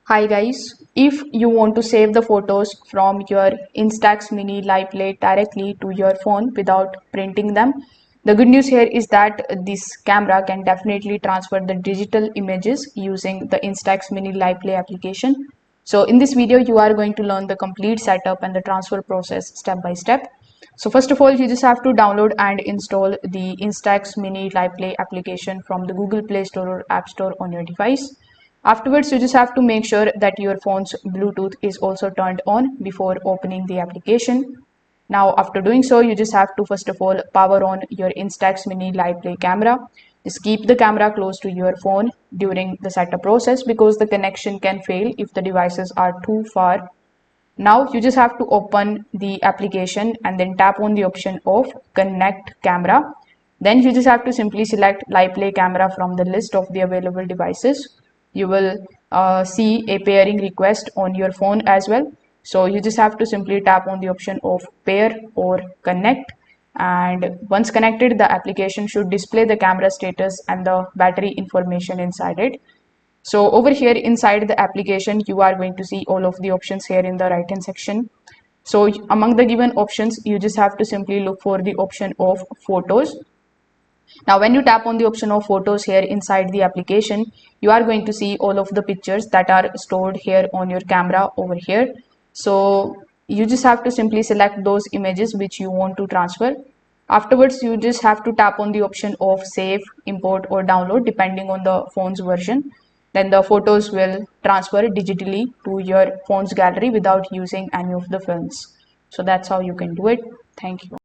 Hi guys, if you want to save the photos from your Instax mini LiPlay directly to your phone without printing them, the good news here is that this camera can definitely transfer the digital images using the Instax mini LiPlay application. So in this video, you are going to learn the complete setup and the transfer process step by step. So first of all, you just have to download and install the Instax mini LiPlay application from the Google Play Store or App Store on your device. Afterwards, you just have to make sure that your phone's Bluetooth is also turned on before opening the application. Now, after doing so, you just have to first of all power on your Instax Mini LiPlay camera. Just keep the camera close to your phone during the setup process because the connection can fail if the devices are too far. Now, you just have to open the application and then tap on the option of Connect Camera. Then you just have to simply select LiPlay camera from the list of the available devices. You will see a pairing request on your phone as well. So you just have to simply tap on the option of pair or connect. And once connected, the application should display the camera status and the battery information inside it. So over here inside the application, you are going to see all of the options here in the right hand section. So among the given options, you just have to simply look for the option of photos. Now, when you tap on the option of photos here inside the application, you are going to see all of the pictures that are stored here on your camera over here. So you just have to simply select those images which you want to transfer. Afterwards, you just have to tap on the option of save, import or download depending on the phone's version. Then the photos will transfer digitally to your phone's gallery without using any of the films. So that's how you can do it. Thank you.